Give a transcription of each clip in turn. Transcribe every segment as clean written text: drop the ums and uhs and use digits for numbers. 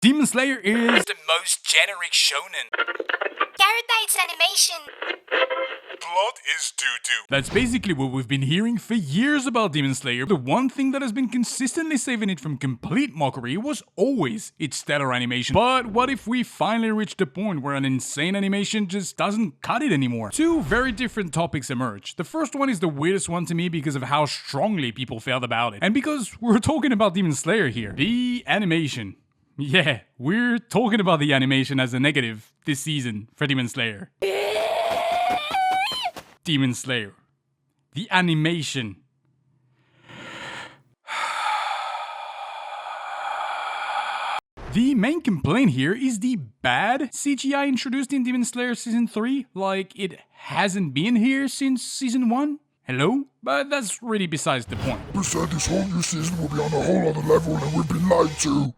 Demon Slayer is the most generic shonen. Garrett animation. Blood is doo-doo. That's basically what we've been hearing for years about Demon Slayer. The one thing that has been consistently saving it from complete mockery was always its stellar animation. But what if we finally reached the point where an insane animation just doesn't cut it anymore? Two very different topics emerge. The first one is the weirdest one to me because of how strongly people felt about it. And because we're talking about Demon Slayer here. The animation. Yeah, we're talking about the animation as a negative this season for Demon Slayer. Demon Slayer. The animation. The main complaint here is the bad CGI introduced in Demon Slayer Season 3, like it hasn't been here since Season 1. Hello? But that's really besides the point. We said this whole new season will be on a whole other level and we've been lied to.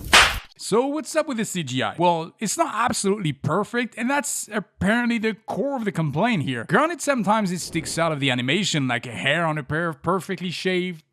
So what's up with the CGI? Well, it's not absolutely perfect, and that's apparently the core of the complaint here. Granted, sometimes it sticks out of the animation like a hair on a pair of perfectly shaved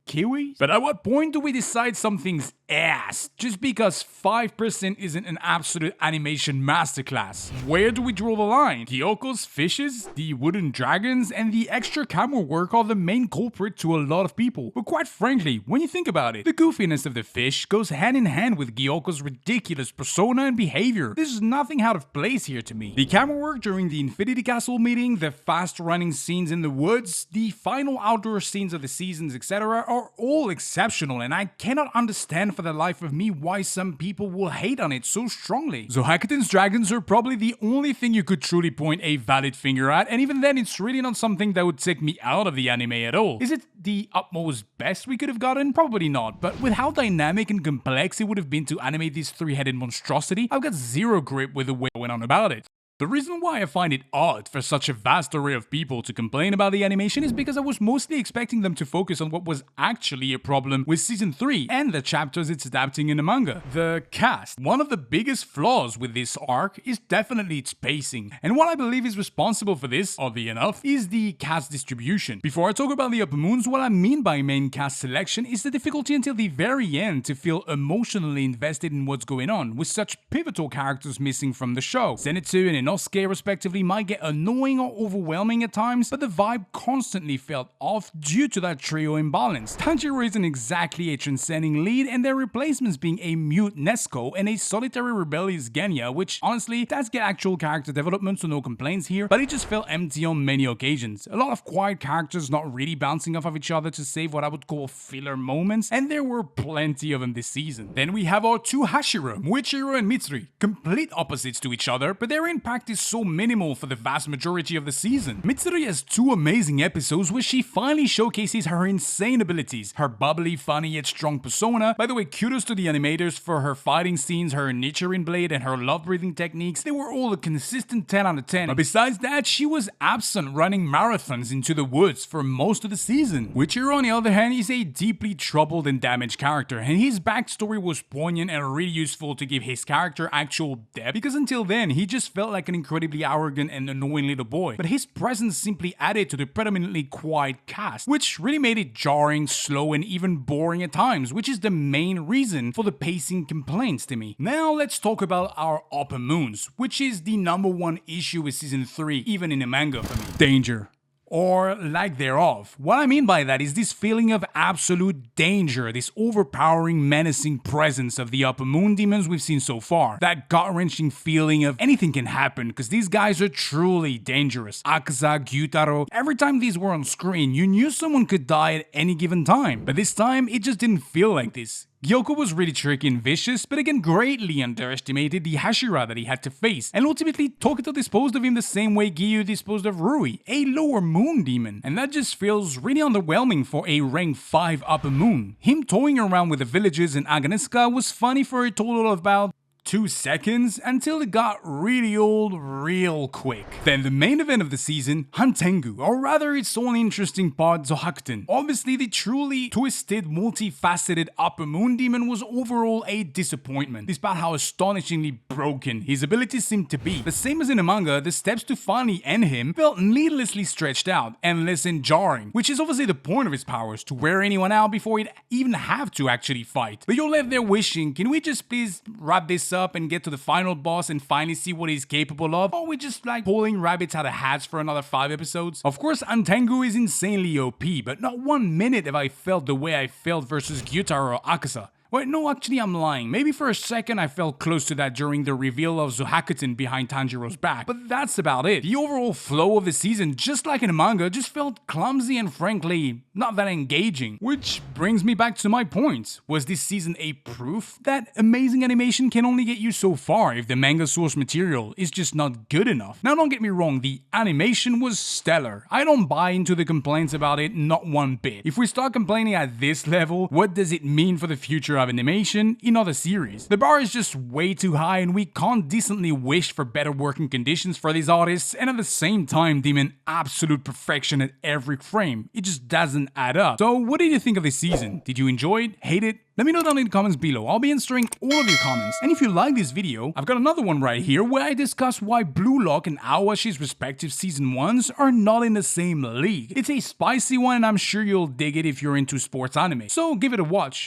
kiwis. But at what point do we decide something's ass just because 5% isn't an absolute animation masterclass? Where do we draw the line? Gyokko's fishes, the wooden dragons, and the extra camera work are the main culprit to a lot of people. But quite frankly, when you think about it, the goofiness of the fish goes hand in hand with Gyokko's ridiculous persona and behavior. There's nothing out of place here to me. The camera work during the Infinity Castle meeting, the fast running scenes in the woods, the final outdoor scenes of the seasons, etc. are all exceptional, and I cannot understand for the life of me why some people will hate on it so strongly. Zohakuten's dragons are probably the only thing you could truly point a valid finger at, and even then it's really not something that would take me out of the anime at all. Is it the utmost best we could have gotten? Probably not, but with how dynamic and complex it would have been to animate this three-headed monstrosity, I've got zero grip with the way I went on about it. The reason why I find it odd for such a vast array of people to complain about the animation is because I was mostly expecting them to focus on what was actually a problem with Season 3 and the chapters it's adapting in the manga. The cast. One of the biggest flaws with this arc is definitely its pacing, and what I believe is responsible for this, oddly enough, is the cast distribution. Before I talk about the upper moons, what I mean by main cast selection is the difficulty until the very end to feel emotionally invested in what's going on, with such pivotal characters missing from the show. Zenitsu and Inosuke respectively might get annoying or overwhelming at times, but the vibe constantly felt off due to that trio imbalance. Tanjiro isn't exactly a transcending lead, and their replacements being a mute Nezuko and a solitary rebellious Genya, which honestly does get actual character development, so no complaints here, but it just felt empty on many occasions. A lot of quiet characters not really bouncing off of each other to save what I would call filler moments, and there were plenty of them this season. Then we have our two Hashira, Muichiro and Mitsuri, complete opposites to each other, but their impact is so minimal for the vast majority of the season. Mitsuri has two amazing episodes where she finally showcases her insane abilities, her bubbly, funny yet strong persona. By the way, kudos to the animators for her fighting scenes, her Nichirin blade, and her love breathing techniques. They were all a consistent 10 out of 10. But besides that, she was absent running marathons into the woods for most of the season. Muichiro, on the other hand, is a deeply troubled and damaged character, and his backstory was poignant and really useful to give his character actual depth, because until then, he just felt like an incredibly arrogant and annoying little boy. But his presence simply added to the predominantly quiet cast, which really made it jarring, slow, and even boring at times, which is the main reason for the pacing complaints to me. Now let's talk about our upper moons, which is the #1 issue with Season 3, even in the manga for me. Danger. Or lack thereof. What I mean by that is this feeling of absolute danger, this overpowering, menacing presence of the upper moon demons we've seen so far. That gut-wrenching feeling of anything can happen, because these guys are truly dangerous. Akaza, Gyutaro, every time these were on screen, you knew someone could die at any given time. But this time, it just didn't feel like this. Gyokko was really tricky and vicious, but again greatly underestimated the Hashira that he had to face, and ultimately Tokito disposed of him the same way Giyu disposed of Rui, a lower moon demon, and that just feels really underwhelming for a rank 5 upper moon. Him toying around with the villagers in Aganeska was funny for a total of about 2 seconds until it got really old real quick. Then the main event of the season, hantengu, or rather its own interesting part, zohakuten. Obviously the truly twisted, multifaceted upper moon demon was overall a disappointment, despite how astonishingly broken his abilities seemed to be. The same as in the manga, the steps to finally end him felt needlessly stretched out, endless and jarring, which is obviously the point of his powers, to wear anyone out before he'd even have to actually fight. But you're left there wishing, can we just please wrap this up and get to the final boss and finally see what he's capable of? Or are we just like pulling rabbits out of hats for another 5 episodes? Of course, hantengu is insanely OP, but not 1 minute have I felt the way I felt versus Gyutaro or Akasa. Wait, no, actually I'm lying. Maybe for a second I felt close to that during the reveal of Zohakuten behind Tanjiro's back, but that's about it. The overall flow of the season, just like in the manga, just felt clumsy and frankly not that engaging. Which brings me back to my point. Was this season a proof that amazing animation can only get you so far if the manga source material is just not good enough? Now don't get me wrong, the animation was stellar. I don't buy into the complaints about it, not one bit. If we start complaining at this level, what does it mean for the future of animation in other series? The bar is just way too high and we can't decently wish for better working conditions for these artists and at the same time demand absolute perfection at every frame. It just doesn't add up. So what did you think of this season? Did you enjoy it? Hate it? Let me know down in the comments below. I'll be answering all of your comments. And if you like this video, I've got another one right here where I discuss why Blue Lock and Awashi's respective season 1s are not in the same league. It's a spicy one and I'm sure you'll dig it if you're into sports anime. So give it a watch.